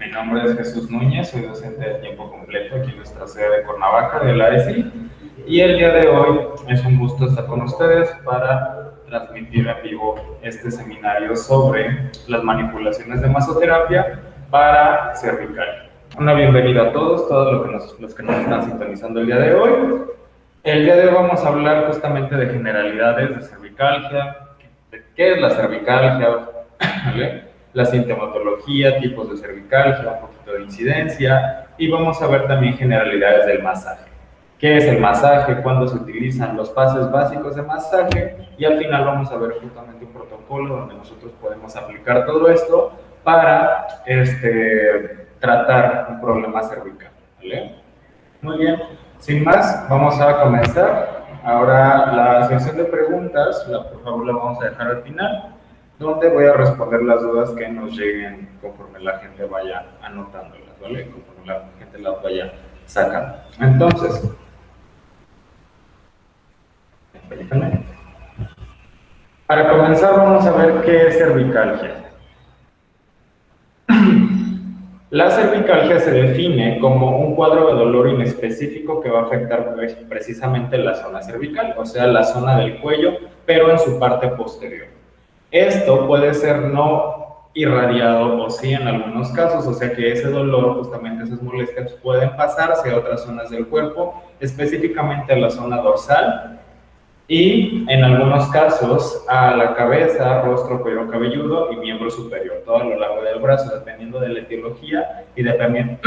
Mi nombre es Jesús Núñez, soy docente de tiempo completo aquí en nuestra sede de Cuernavaca, de la ESI, y el día de hoy es un gusto estar con ustedes para transmitir en vivo este seminario sobre las manipulaciones de masoterapia para cervical. Una bienvenida a todos los que nos están sintonizando el día de hoy. El día de hoy vamos a hablar justamente de generalidades de cervicalgia, de qué es la cervicalgia, ¿vale? La sintomatología, tipos de cervicalgia, un poquito de incidencia, y vamos a ver también generalidades del masaje. ¿Qué es el masaje? ¿Cuándo se utilizan los pasos básicos de masaje? Y al final vamos a ver justamente un protocolo donde nosotros podemos aplicar todo esto para tratar un problema cervical, ¿vale? Muy bien, sin más, vamos a comenzar. Ahora la sección de preguntas, por favor la vamos a dejar al final, donde voy a responder las dudas que nos lleguen conforme la gente vaya anotándolas, ¿vale? Conforme la gente las vaya sacando. Entonces, para comenzar vamos a ver qué es cervicalgia. La cervicalgia se define como un cuadro de dolor inespecífico que va a afectar precisamente la zona cervical, o sea, la zona del cuello, pero en su parte posterior. Esto puede ser no irradiado o sí en algunos casos, o sea que ese dolor, justamente esas molestias, pueden pasarse a otras zonas del cuerpo, específicamente a la zona dorsal, y en algunos casos a la cabeza, rostro, cuero cabelludo y miembro superior, todo a lo largo del brazo, dependiendo de la etiología y dependiendo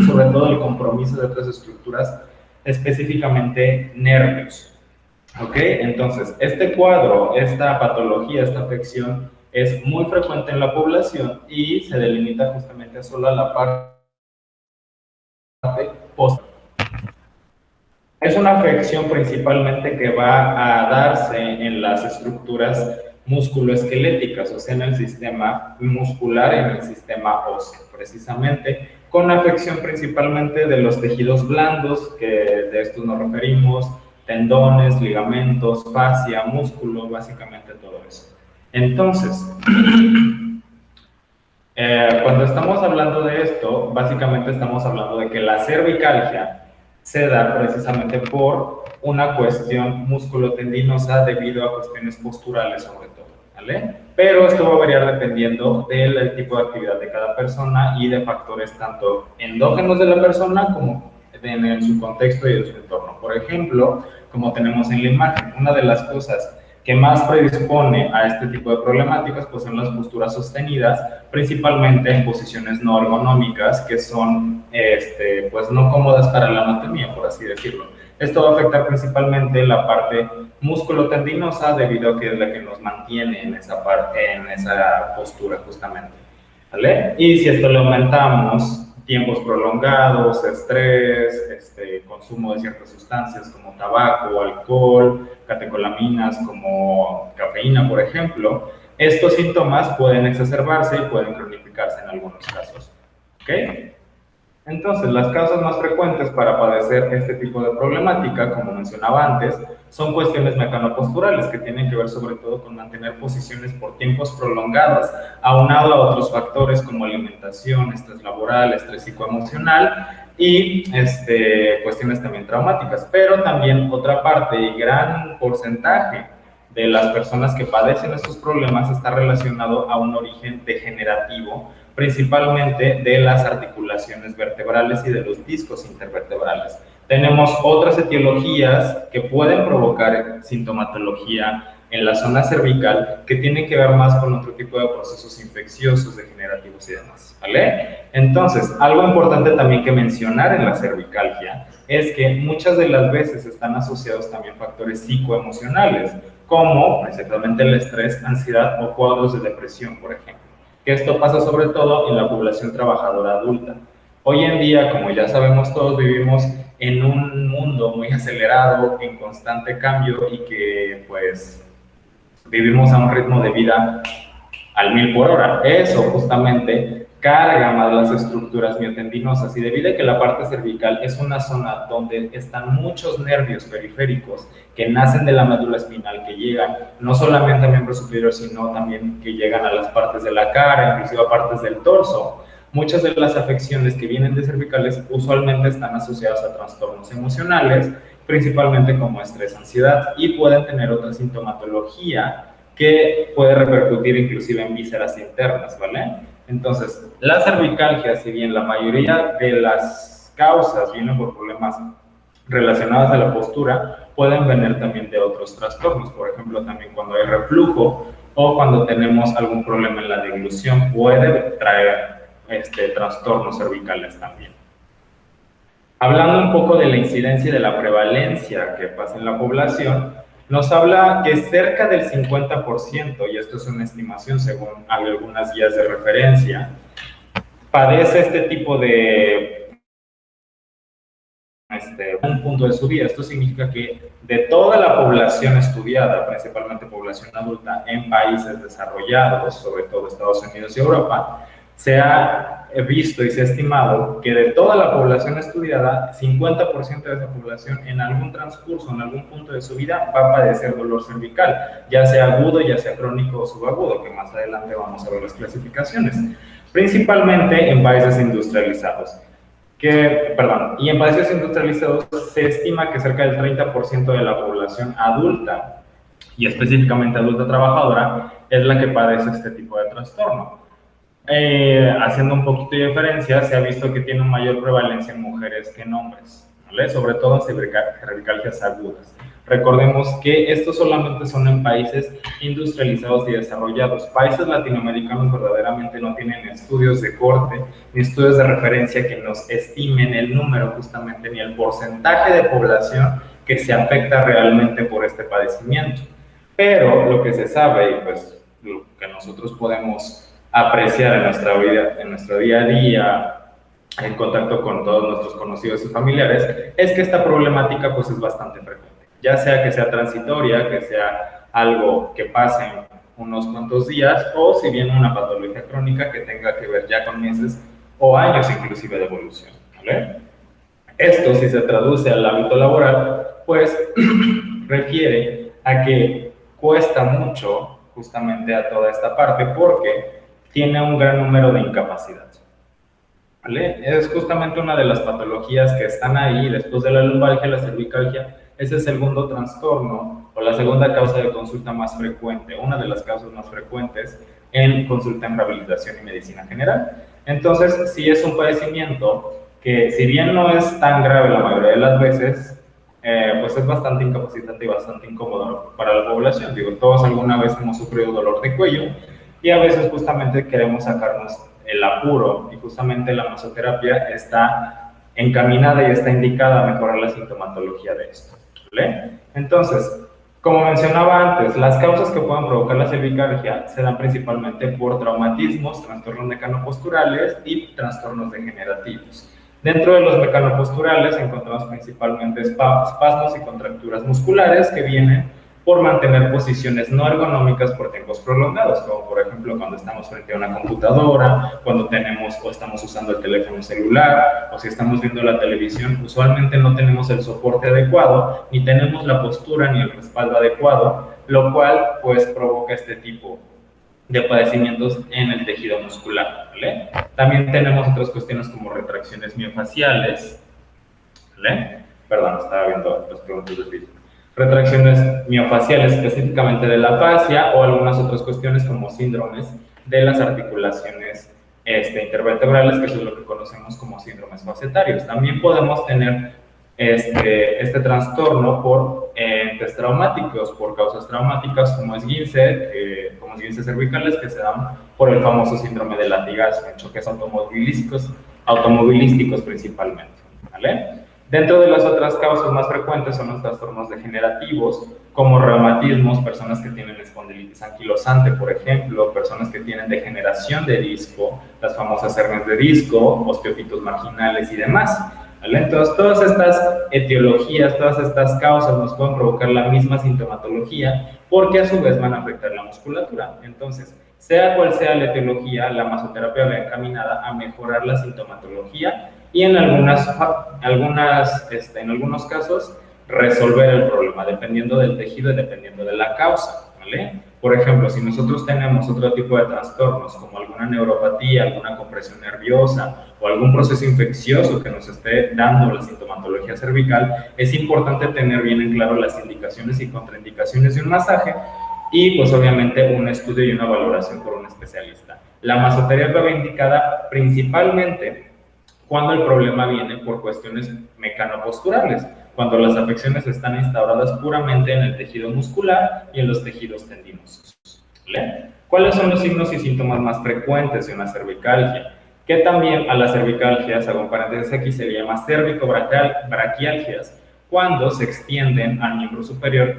sobre todo del compromiso de otras estructuras, específicamente nervios. ¿Ok? Entonces, este cuadro, esta patología, esta afección es muy frecuente en la población y se delimita justamente solo a la parte posterior. Es una afección principalmente que va a darse en las estructuras musculoesqueléticas, o sea, en el sistema muscular y en el sistema óseo, precisamente, con afección principalmente de los tejidos blandos, que de estos nos referimos, tendones, ligamentos, fascia, músculo, básicamente todo eso. Entonces, cuando estamos hablando de esto, básicamente estamos hablando de que la cervicalgia se da precisamente por una cuestión musculotendinosa debido a cuestiones posturales sobre todo, ¿vale? Pero esto va a variar dependiendo del tipo de actividad de cada persona y de factores tanto endógenos de la persona como en su contexto y en su entorno. Por ejemplo, como tenemos en la imagen, una de las cosas que más predispone a este tipo de problemáticas pues son las posturas sostenidas, principalmente en posiciones no ergonómicas que son pues no cómodas para la anatomía, por así decirlo. Esto va a afectar principalmente la parte musculotendinosa debido a que es la que nos mantiene en esa parte, en esa postura justamente, ¿vale? Y si esto le aumentamos tiempos prolongados, estrés, consumo de ciertas sustancias como tabaco, alcohol, catecolaminas como cafeína, por ejemplo, estos síntomas pueden exacerbarse y pueden cronificarse en algunos casos. ¿Ok? Entonces, las causas más frecuentes para padecer este tipo de problemática, como mencionaba antes, son cuestiones mecanoposturales que tienen que ver sobre todo con mantener posiciones por tiempos prolongados, aunado a otros factores como alimentación, estrés laboral, estrés psicoemocional y cuestiones también traumáticas. Pero también otra parte y gran porcentaje de las personas que padecen estos problemas está relacionado a un origen degenerativo, principalmente de las articulaciones vertebrales y de los discos intervertebrales. Tenemos otras etiologías que pueden provocar sintomatología en la zona cervical que tienen que ver más con otro tipo de procesos infecciosos, degenerativos y demás, ¿vale? Entonces, algo importante también que mencionar en la cervicalgia es que muchas de las veces están asociados también factores psicoemocionales, como principalmente el estrés, ansiedad o cuadros de depresión, por ejemplo. Que esto pasa sobre todo en la población trabajadora adulta. Hoy en día, como ya sabemos todos, vivimos en un mundo muy acelerado, en constante cambio y que pues vivimos a un ritmo de vida al 1000 por hora. Eso justamente carga más las estructuras miotendinosas y debido a que la parte cervical es una zona donde están muchos nervios periféricos que nacen de la médula espinal, que llegan no solamente a miembros superiores, sino también que llegan a las partes de la cara, inclusive a partes del torso. muchas de las afecciones que vienen de cervicales usualmente están asociadas a trastornos emocionales, principalmente como estrés, ansiedad, y pueden tener otra sintomatología que puede repercutir inclusive en vísceras internas, ¿vale? Entonces, la cervicalgia, si bien la mayoría de las causas vienen por problemas relacionadas a la postura, pueden venir también de otros trastornos, por ejemplo, también cuando hay reflujo o cuando tenemos algún problema en la deglución, puede traer trastornos cervicales también. Hablando un poco de la incidencia y de la prevalencia que pasa en la población, nos habla que cerca del 50%, y esto es una estimación según algunas guías de referencia, padece este tipo de un punto de su vida. Esto significa que de toda la población estudiada, principalmente población adulta en países desarrollados, sobre todo Estados Unidos y Europa, se ha visto y se ha estimado que de toda la población estudiada, 50% de esa población en algún transcurso, en algún punto de su vida, va a padecer dolor cervical, ya sea agudo, ya sea crónico o subagudo, que más adelante vamos a ver las clasificaciones, principalmente en países industrializados. Y en países industrializados se estima que cerca del 30% de la población adulta, y específicamente adulta trabajadora, es la que padece este tipo de trastorno. Haciendo un poquito de diferencia, se ha visto que tiene mayor prevalencia en mujeres que en hombres, ¿vale? Sobre todo en cervicalgias agudas. Recordemos que estos solamente son en países industrializados y desarrollados. Países latinoamericanos verdaderamente no tienen estudios de corte ni estudios de referencia que nos estimen el número justamente ni el porcentaje de población que se afecta realmente por este padecimiento. Pero lo que se sabe y pues lo que nosotros podemos apreciar en nuestro día a día, en contacto con todos nuestros conocidos y familiares, es que esta problemática pues es bastante frecuente. Ya sea que sea transitoria, que sea algo que pase en unos cuantos días, o si bien una patología crónica que tenga que ver ya con meses o años inclusive de evolución, ¿vale? Esto, si se traduce al ámbito laboral, pues refiere a que cuesta mucho justamente a toda esta parte porque tiene un gran número de incapacidad, ¿vale? Es justamente una de las patologías que están ahí después de la lumbalgia, la cervicalgia. Es el segundo trastorno o la segunda causa de consulta más frecuente, una de las causas más frecuentes en consulta en rehabilitación y medicina general. Entonces, sí es un padecimiento que, si bien no es tan grave la mayoría de las veces, pues es bastante incapacitante y bastante incómodo para la población. Digo, todos alguna vez hemos sufrido dolor de cuello y a veces justamente queremos sacarnos el apuro y justamente la masoterapia está encaminada y está indicada a mejorar la sintomatología de esto, ¿vale? Entonces, como mencionaba antes, las causas que pueden provocar la cervicalgia se dan principalmente por traumatismos, trastornos mecanoposturales y trastornos degenerativos. Dentro de los mecanoposturales encontramos principalmente espasmos y contracturas musculares que vienen por mantener posiciones no ergonómicas por tiempos prolongados, como por ejemplo cuando estamos frente a una computadora, cuando tenemos o estamos usando el teléfono celular, o si estamos viendo la televisión, usualmente no tenemos el soporte adecuado, ni tenemos la postura ni el respaldo adecuado, lo cual pues provoca este tipo de padecimientos en el tejido muscular, ¿vale? También tenemos otras cuestiones como retracciones miofaciales, ¿vale? Perdón, estaba viendo las preguntas del vídeo. Retracciones miofaciales específicamente de la fascia o algunas otras cuestiones como síndromes de las articulaciones intervertebrales, que eso es lo que conocemos como síndromes facetarios. También podemos tener este trastorno por entes traumáticos, por causas traumáticas como esguince cervicales que se dan por el famoso síndrome de latigazo, en choques automovilísticos principalmente, ¿vale? Dentro de las otras causas más frecuentes son los trastornos degenerativos, como reumatismos, personas que tienen espondilitis anquilosante, por ejemplo, personas que tienen degeneración de disco, las famosas hernias de disco, osteofitos marginales y demás, ¿vale? Entonces, todas estas etiologías, todas estas causas nos pueden provocar la misma sintomatología, porque a su vez van a afectar la musculatura. Entonces, sea cual sea la etiología, la masoterapia va encaminada a mejorar la sintomatología y en algunos casos resolver el problema, dependiendo del tejido y dependiendo de la causa, ¿vale? Por ejemplo, si nosotros tenemos otro tipo de trastornos, como alguna neuropatía, alguna compresión nerviosa o algún proceso infeccioso que nos esté dando la sintomatología cervical, es importante tener bien en claro las indicaciones y contraindicaciones de un masaje y pues obviamente un estudio y una valoración por un especialista. La masoterapia va indicada principalmente cuando el problema viene por cuestiones mecanoposturales, cuando las afecciones están instauradas puramente en el tejido muscular y en los tejidos tendinosos. ¿Vale? ¿Cuáles son los signos y síntomas más frecuentes de una cervicalgia? Que también a las cervicalgias, hago un paréntesis aquí, se le llama cervicobraquialgias, cuando se extienden al miembro superior,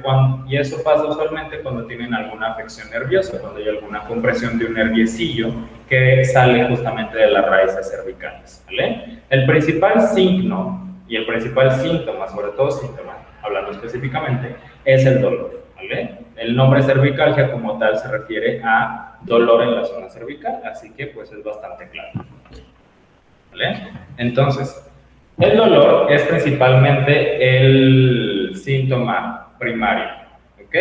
y eso pasa usualmente cuando tienen alguna afección nerviosa, cuando hay alguna compresión de un nerviecillo que sale justamente de las raíces cervicales, ¿vale? El principal signo y el principal síntoma, sobre todo síntoma, hablando específicamente, es el dolor, ¿vale? El nombre cervicalgia como tal se refiere a dolor en la zona cervical, así que pues es bastante claro, ¿vale? Entonces, el dolor es principalmente el síntoma primario, ¿ok?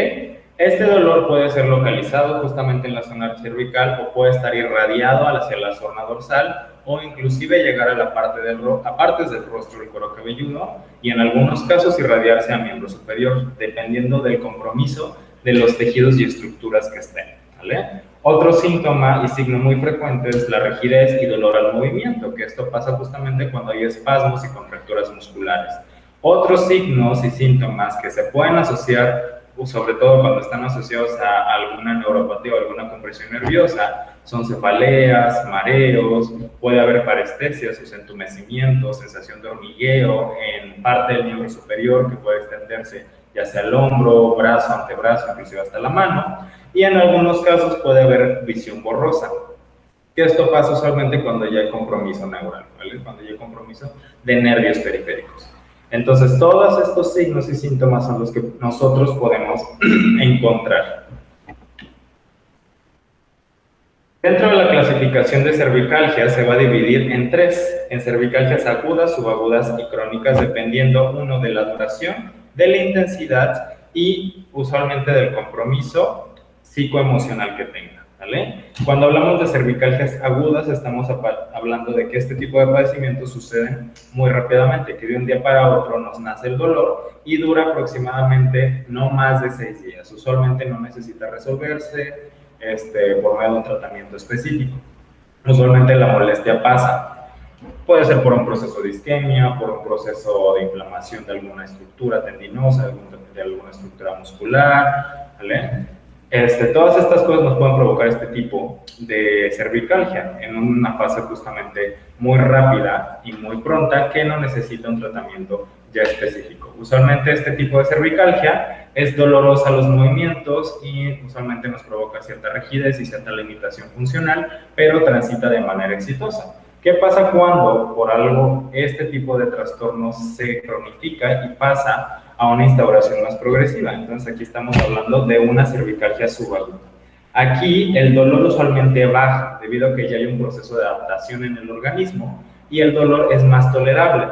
Este dolor puede ser localizado justamente en la zona cervical o puede estar irradiado hacia la zona dorsal o inclusive llegar a la parte a partes del rostro del cuero cabelludo y en algunos casos irradiarse a miembro superior, dependiendo del compromiso de los tejidos y estructuras que estén, ¿vale? Otro síntoma y signo muy frecuente es la rigidez y dolor al movimiento, que esto pasa justamente cuando hay espasmos y contracturas musculares. Otros signos y síntomas que se pueden asociar, sobre todo cuando están asociados a alguna neuropatía o alguna compresión nerviosa, son cefaleas, mareos, puede haber parestesias, o entumecimientos, sensación de hormigueo en parte del miembro superior que puede extenderse ya sea el hombro, brazo, antebrazo, inclusive hasta la mano, y en algunos casos puede haber visión borrosa, que esto pasa usualmente cuando ya hay compromiso neural, ¿vale? Cuando ya hay compromiso de nervios periféricos. Entonces, todos estos signos y síntomas son los que nosotros podemos encontrar. Dentro de la clasificación de cervicalgia se va a dividir en tres, en cervicalgias agudas, subagudas y crónicas, dependiendo uno de la duración, de la intensidad y usualmente del compromiso psicoemocional que tenga, ¿vale? Cuando hablamos de cervicalgias agudas estamos hablando de que este tipo de padecimientos suceden muy rápidamente, que de un día para otro nos nace el dolor y dura aproximadamente no más de 6 días. Usualmente no necesita resolverse por medio de un tratamiento específico. Usualmente la molestia pasa. Puede ser por un proceso de isquemia, por un proceso de inflamación de alguna estructura tendinosa, de alguna estructura muscular, ¿vale? Todas estas cosas nos pueden provocar este tipo de cervicalgia en una fase justamente muy rápida y muy pronta que no necesita un tratamiento ya específico. Usualmente este tipo de cervicalgia es dolorosa a los movimientos y usualmente nos provoca cierta rigidez y cierta limitación funcional, pero transita de manera exitosa. ¿Qué pasa cuando por algo este tipo de trastornos se cronifica y pasa a una instauración más progresiva? Entonces aquí estamos hablando de una cervicalgia subaguda. Aquí el dolor usualmente baja debido a que ya hay un proceso de adaptación en el organismo y el dolor es más tolerable.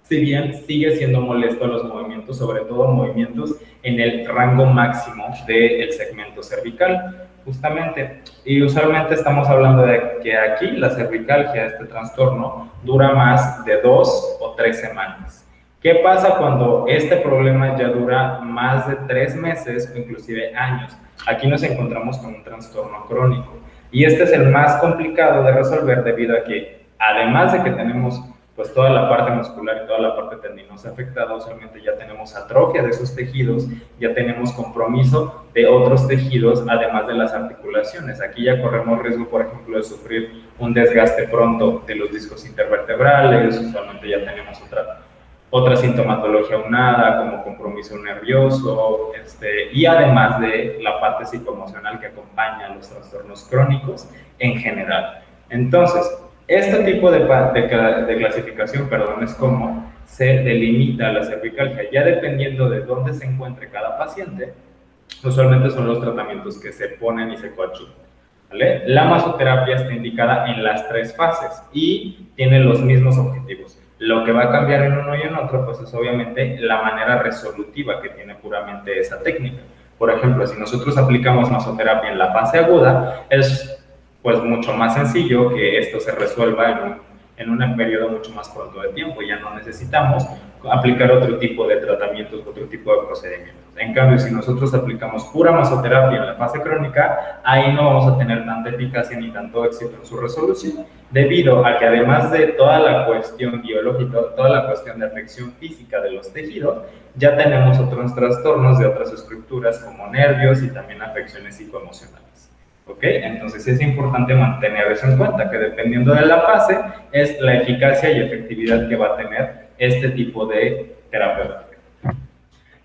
Si bien sigue siendo molesto a los movimientos, sobre todo movimientos en el rango máximo del segmento cervical, justamente. Y usualmente estamos hablando de que aquí la cervicalgia, este trastorno, dura más de 2 o 3 semanas. ¿Qué pasa cuando este problema ya dura más de 3 meses o inclusive años? Aquí nos encontramos con un trastorno crónico. Y este es el más complicado de resolver debido a que, además de que tenemos pues toda la parte muscular y toda la parte tendinosa afectada, usualmente ya tenemos atrofia de esos tejidos, ya tenemos compromiso de otros tejidos, además de las articulaciones. Aquí ya corremos riesgo, por ejemplo, de sufrir un desgaste pronto de los discos intervertebrales, usualmente ya tenemos otra sintomatología aunada, como compromiso nervioso, y además de la parte psicoemocional que acompaña a los trastornos crónicos en general. Entonces, este tipo de clasificación, es como se delimita la cervicalgia. Ya dependiendo de dónde se encuentre cada paciente, usualmente son los tratamientos que se ponen y se coadyuvan, ¿vale? La masoterapia está indicada en las 3 fases y tiene los mismos objetivos. Lo que va a cambiar en uno y en otro, pues es obviamente la manera resolutiva que tiene puramente esa técnica. Por ejemplo, si nosotros aplicamos masoterapia en la fase aguda, es pues mucho más sencillo que esto se resuelva en un periodo mucho más corto de tiempo. Ya no necesitamos aplicar otro tipo de tratamientos, otro tipo de procedimientos. En cambio, si nosotros aplicamos pura masoterapia en la fase crónica, ahí no vamos a tener tanta eficacia ni tanto éxito en su resolución, debido a que además de toda la cuestión biológica, toda la cuestión de afección física de los tejidos, ya tenemos otros trastornos de otras estructuras como nervios y también afecciones psicoemocionales. ¿Ok? Entonces es importante mantener eso en cuenta, que dependiendo de la fase es la eficacia y efectividad que va a tener este tipo de terapéutica.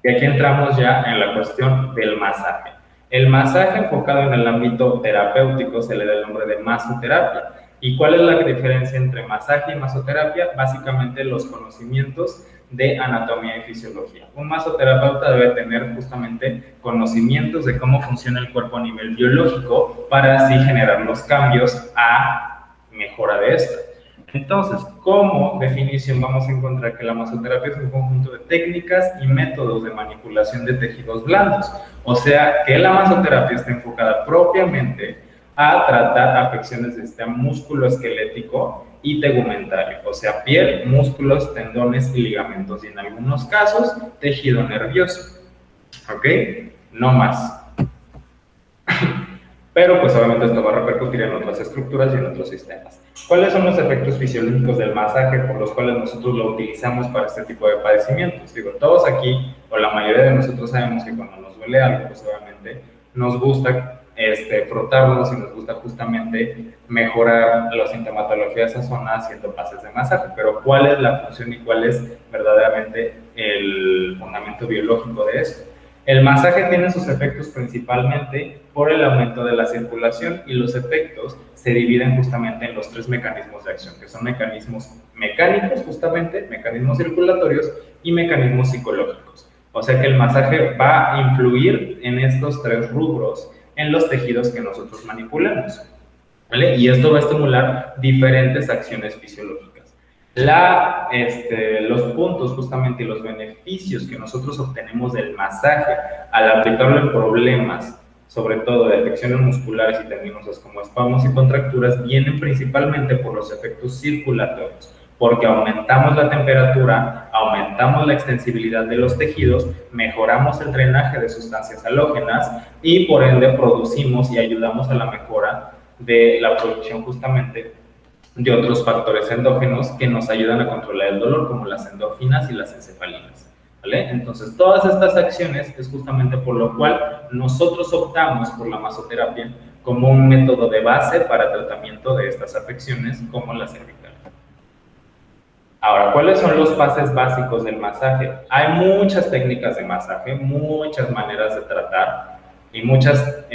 Y aquí entramos ya en la cuestión del masaje. El masaje enfocado en el ámbito terapéutico se le da el nombre de masoterapia. ¿Y cuál es la diferencia entre masaje y masoterapia? Básicamente los conocimientos de anatomía y fisiología. Un masoterapeuta debe tener justamente conocimientos de cómo funciona el cuerpo a nivel biológico para así generar los cambios a mejora de esto. Entonces, como definición vamos a encontrar que la masoterapia es un conjunto de técnicas y métodos de manipulación de tejidos blandos. O sea, que la masoterapia está enfocada propiamente a tratar afecciones del sistema musculoesquelético y tegumentario, o sea, piel, músculos, tendones y ligamentos, y en algunos casos, tejido nervioso. ¿Ok? No más. Pero pues obviamente esto va a repercutir en otras estructuras y en otros sistemas. ¿Cuáles son los efectos fisiológicos del masaje por los cuales nosotros lo utilizamos para este tipo de padecimientos? Digo, todos aquí, o la mayoría de nosotros sabemos que cuando nos duele algo, pues obviamente nos gusta frotarnos y nos gusta justamente mejorar la sintomatología de esa zona haciendo pases de masaje. Pero ¿cuál es la función y cuál es verdaderamente el fundamento biológico de esto? El masaje tiene sus efectos principalmente por el aumento de la circulación, y los efectos se dividen justamente en los tres mecanismos de acción, que son mecanismos mecánicos, justamente, mecanismos circulatorios y mecanismos psicológicos. O sea que el masaje va a influir en estos tres rubros en los tejidos que nosotros manipulamos, ¿vale? Y esto va a estimular diferentes acciones fisiológicas. Los puntos justamente y los beneficios que nosotros obtenemos del masaje al aplicarlo en problemas, sobre todo de afecciones musculares y tendinosas como espasmos y contracturas, vienen principalmente por los efectos circulatorios, porque aumentamos la temperatura, aumentamos la extensibilidad de los tejidos, mejoramos el drenaje de sustancias halógenas y por ende producimos y ayudamos a la mejora de la producción justamente de otros factores endógenos que nos ayudan a controlar el dolor, como las endorfinas y las encefalinas, ¿vale? Entonces, todas estas acciones es justamente por lo cual nosotros optamos por la masoterapia como un método de base para tratamiento de estas afecciones, como la cervical. Ahora, ¿cuáles son los pases básicos del masaje? Hay muchas técnicas de masaje, muchas maneras de tratar y muchas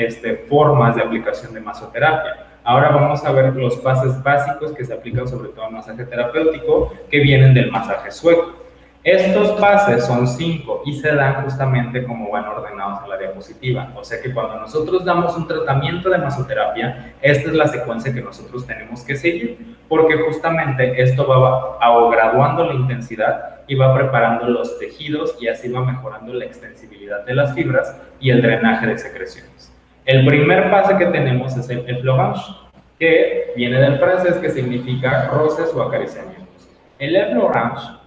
formas de aplicación de masoterapia. Ahora vamos a ver los pases básicos que se aplican sobre todo en masaje terapéutico, que vienen del masaje sueco. Estos pases son 5 y se dan justamente como van ordenados en la diapositiva. O sea que cuando nosotros damos un tratamiento de masoterapia, esta es la secuencia que nosotros tenemos que seguir, porque justamente esto va graduando la intensidad y va preparando los tejidos, y así va mejorando la extensibilidad de las fibras y el drenaje de secreciones. El primer pase que tenemos es el effleurage, que viene del francés, que significa roces o acariciamientos. El effleurage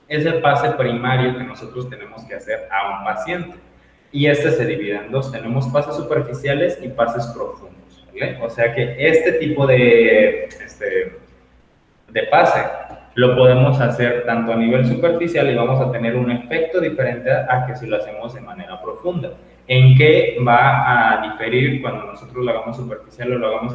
es el pase primario que nosotros tenemos que hacer a un paciente, y se divide en dos. Tenemos pases superficiales y pases profundos, ¿vale? O sea que este tipo de pase lo podemos hacer tanto a nivel superficial y vamos a tener un efecto diferente a que si lo hacemos de manera profunda. ¿En qué va a diferir cuando nosotros lo hagamos superficial o lo hagamos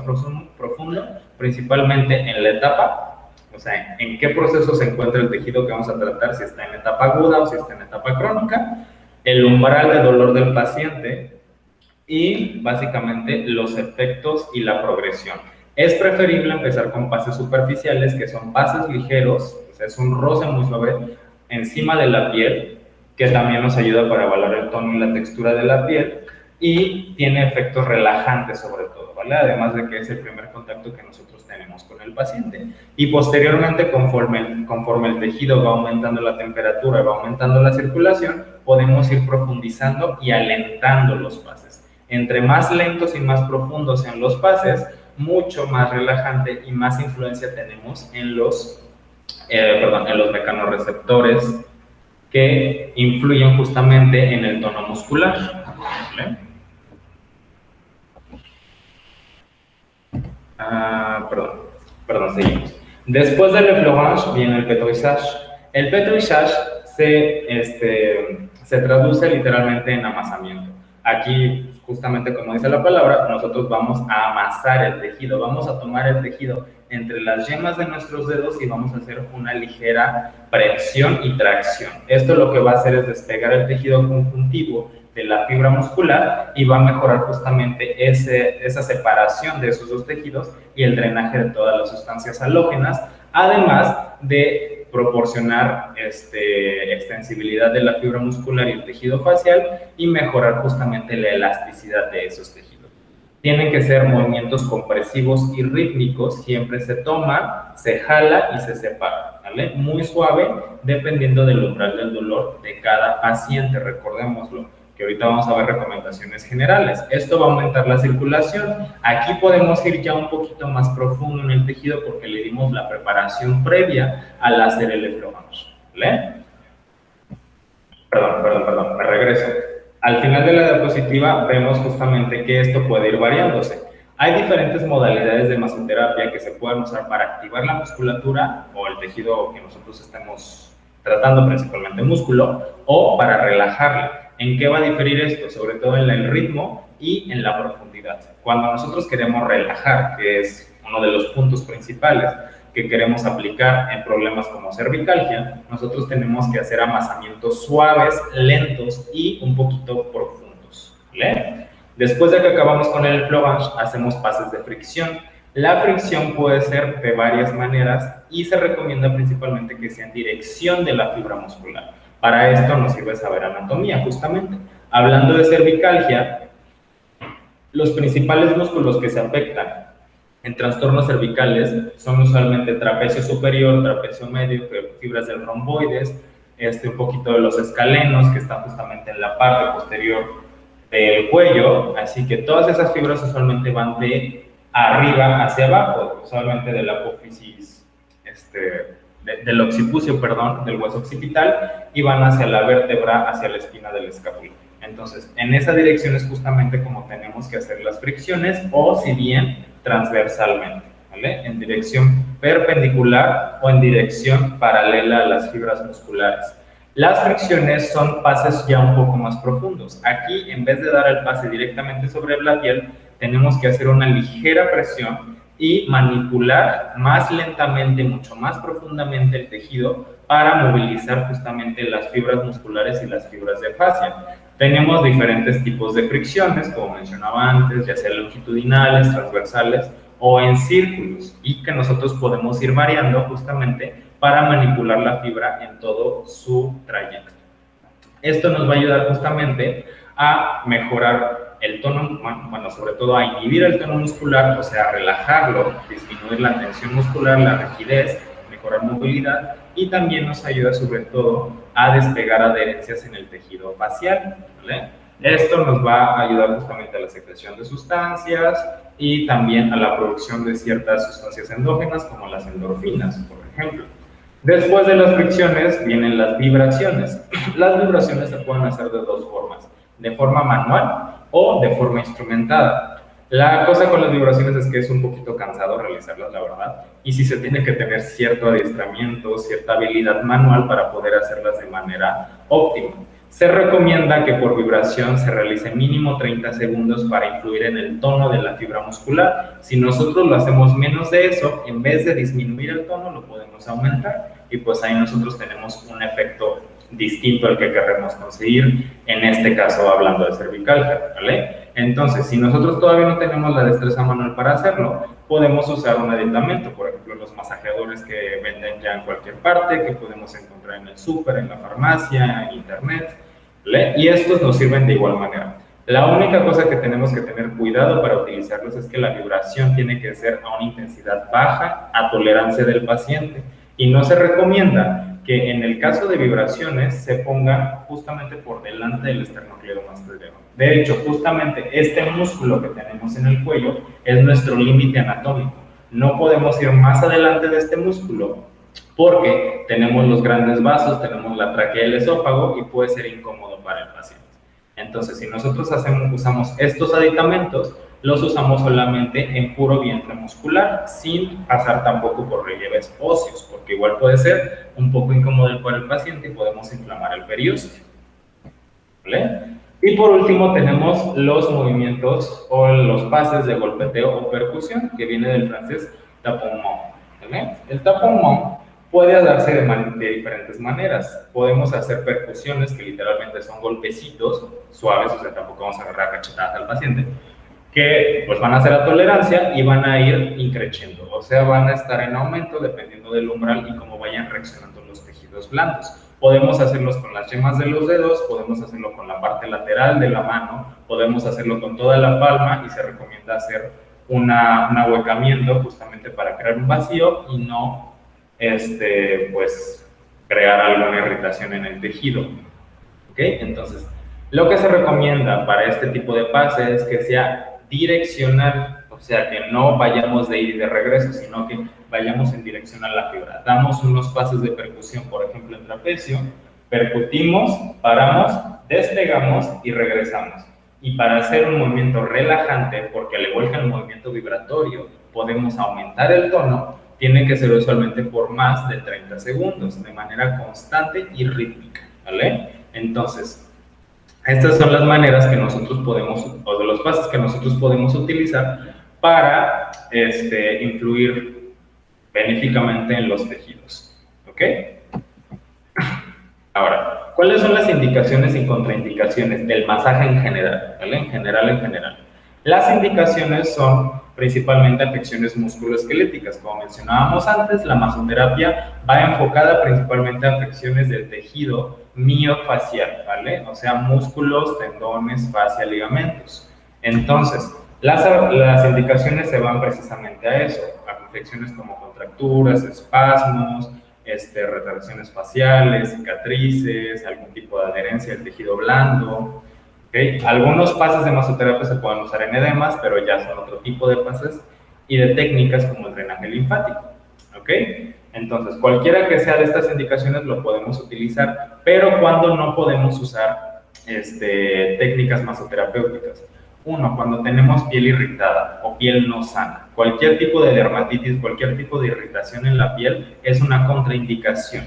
profundo? Principalmente en la etapa. O sea, en qué proceso se encuentra el tejido que vamos a tratar, si está en etapa aguda o si está en etapa crónica, el umbral de dolor del paciente y básicamente los efectos y la progresión. Es preferible empezar con pases superficiales, que son pases ligeros, o sea, es un roce muy suave encima de la piel, que también nos ayuda para evaluar el tono y la textura de la piel, y tiene efectos relajantes sobre todo, ¿vale? Además de que es el primer contacto que nosotros tenemos con el paciente. Y posteriormente, conforme el tejido va aumentando la temperatura, va aumentando la circulación, podemos ir profundizando y alentando los pases. Entre más lentos y más profundos sean los pases, mucho más relajante y más influencia tenemos en los mecanorreceptores que influyen justamente en el tono muscular. ¿Vale? Seguimos. Después del effleurage viene el pétrissage. El pétrissage se traduce literalmente en amasamiento. Aquí, justamente como dice la palabra, nosotros vamos a amasar el tejido, vamos a tomar el tejido entre las yemas de nuestros dedos y vamos a hacer una ligera presión y tracción. Esto lo que va a hacer es despegar el tejido conjuntivo de la fibra muscular y va a mejorar justamente esa separación de esos dos tejidos y el drenaje de todas las sustancias halógenas, además de proporcionar extensibilidad de la fibra muscular y el tejido facial y mejorar justamente la elasticidad de esos tejidos. Tienen que ser movimientos compresivos y rítmicos, siempre se toma, se jala y se separa, ¿vale? Muy suave, dependiendo del umbral del dolor de cada paciente, recordémoslo, que ahorita vamos a ver recomendaciones generales. Esto va a aumentar la circulación. Aquí podemos ir ya un poquito más profundo en el tejido porque le dimos la preparación previa al hacer el effleurage, ¿vale? Perdón, me regreso. Al final de la diapositiva vemos justamente que esto puede ir variándose. Hay diferentes modalidades de masoterapia que se pueden usar para activar la musculatura o el tejido que nosotros estemos tratando, principalmente músculo, o para relajarla. ¿En qué va a diferir esto? Sobre todo en el ritmo y en la profundidad. Cuando nosotros queremos relajar, que es uno de los puntos principales que queremos aplicar en problemas como cervicalgia, nosotros tenemos que hacer amasamientos suaves, lentos y un poquito profundos, ¿vale? Después de que acabamos con el effleurage, hacemos pases de fricción. La fricción puede ser de varias maneras y se recomienda principalmente que sea en dirección de la fibra muscular. Para esto nos sirve saber anatomía, justamente. Hablando de cervicalgia, los principales músculos que se afectan en trastornos cervicales son usualmente trapecio superior, trapecio medio, fibras del romboides, un poquito de los escalenos, que están justamente en la parte posterior del cuello, así que todas esas fibras usualmente van de arriba hacia abajo, usualmente de la apófisis, del occipucio, perdón, del hueso occipital, y van hacia la vértebra, hacia la espina del escápulo. Entonces, en esa dirección es justamente como tenemos que hacer las fricciones, o si bien transversalmente, ¿vale? En dirección perpendicular o en dirección paralela a las fibras musculares. Las fricciones son pases ya un poco más profundos. Aquí, en vez de dar el pase directamente sobre la piel, tenemos que hacer una ligera presión y manipular más lentamente, mucho más profundamente el tejido para movilizar justamente las fibras musculares y las fibras de fascia. Tenemos diferentes tipos de fricciones, como mencionaba antes, ya sea longitudinales, transversales o en círculos, y que nosotros podemos ir variando justamente para manipular la fibra en todo su trayecto. Esto nos va a ayudar justamente a mejorar el tono, bueno, sobre todo a inhibir el tono muscular, o sea, relajarlo, disminuir la tensión muscular, la rigidez, mejorar movilidad, y también nos ayuda sobre todo a despegar adherencias en el tejido facial, ¿vale? Esto nos va a ayudar justamente a la secreción de sustancias y también a la producción de ciertas sustancias endógenas como las endorfinas, por ejemplo. Después de las fricciones vienen las vibraciones. Las vibraciones se pueden hacer de dos formas, de forma manual o de forma instrumentada. La cosa con las vibraciones es que es un poquito cansado realizarlas, la verdad, y sí se tiene que tener cierto adiestramiento, cierta habilidad manual para poder hacerlas de manera óptima. Se recomienda que por vibración se realice mínimo 30 segundos para influir en el tono de la fibra muscular. Si nosotros lo hacemos menos de eso, en vez de disminuir el tono, lo podemos aumentar, y pues ahí nosotros tenemos un efecto distinto al que queremos conseguir, en este caso hablando de cervicalgia, ¿vale? Entonces, si nosotros todavía no tenemos la destreza manual para hacerlo, podemos usar un aditamento, por ejemplo, los masajeadores que venden ya en cualquier parte, que podemos encontrar en el súper, en la farmacia, en internet, ¿vale? Y estos nos sirven de igual manera. La única cosa que tenemos que tener cuidado para utilizarlos es que la vibración tiene que ser a una intensidad baja, a tolerancia del paciente, y no se recomienda que en el caso de vibraciones se pongan justamente por delante del esternocleidomastoideo. De hecho, justamente este músculo que tenemos en el cuello es nuestro límite anatómico. No podemos ir más adelante de este músculo porque tenemos los grandes vasos, tenemos la tráquea y el esófago y puede ser incómodo para el paciente. Entonces, si nosotros usamos estos aditamentos, los usamos solamente en puro vientre muscular, sin pasar tampoco por relieves óseos, porque igual puede ser un poco incómodo para el paciente y podemos inflamar el periósteo. ¿Vale? Y por último tenemos los movimientos o los pases de golpeteo o percusión, que viene del francés tapon-mont. ¿Vale? El tapon-mont puede darse de diferentes maneras. Podemos hacer percusiones, que literalmente son golpecitos suaves, o sea, tampoco vamos a agarrar cachetadas al paciente, que pues van a ser a tolerancia y van a ir increciendo, o sea, van a estar en aumento dependiendo del umbral y cómo vayan reaccionando los tejidos blandos. Podemos hacerlos con las yemas de los dedos, podemos hacerlo con la parte lateral de la mano, podemos hacerlo con toda la palma y se recomienda hacer un ahuecamiento justamente para crear un vacío y no pues crear alguna irritación en el tejido. ¿Ok? Entonces, lo que se recomienda para este tipo de pase es que sea direccional, o sea, que no vayamos de ir y de regreso, sino que vayamos en dirección a la fibra. Damos unos pases de percusión, por ejemplo, en trapecio, percutimos, paramos, despegamos y regresamos. Y para hacer un movimiento relajante, porque al igual que el movimiento vibratorio, podemos aumentar el tono, tiene que ser usualmente por más de 30 segundos, de manera constante y rítmica, ¿vale? Entonces, estas son las maneras que nosotros podemos, o de los pasos que nosotros podemos utilizar para influir benéficamente en los tejidos, ¿ok? Ahora, ¿cuáles son las indicaciones y contraindicaciones del masaje en general? ¿Vale? En general. Las indicaciones son principalmente afecciones musculoesqueléticas. Como mencionábamos antes, la masoterapia va enfocada principalmente a afecciones del tejido miofacial, ¿vale? O sea, músculos, tendones, fascia, ligamentos. Entonces, las indicaciones se van precisamente a eso, a afecciones como contracturas, espasmos, retracciones faciales, cicatrices, algún tipo de adherencia del tejido blando. ¿Okay? Algunos pases de masoterapia se pueden usar en edemas, pero ya son otro tipo de pases y de técnicas como el drenaje linfático. ¿Ok? Entonces, cualquiera que sea de estas indicaciones lo podemos utilizar, pero cuando no podemos usar técnicas masoterapéuticas. Uno, cuando tenemos piel irritada o piel no sana. Cualquier tipo de dermatitis, cualquier tipo de irritación en la piel es una contraindicación.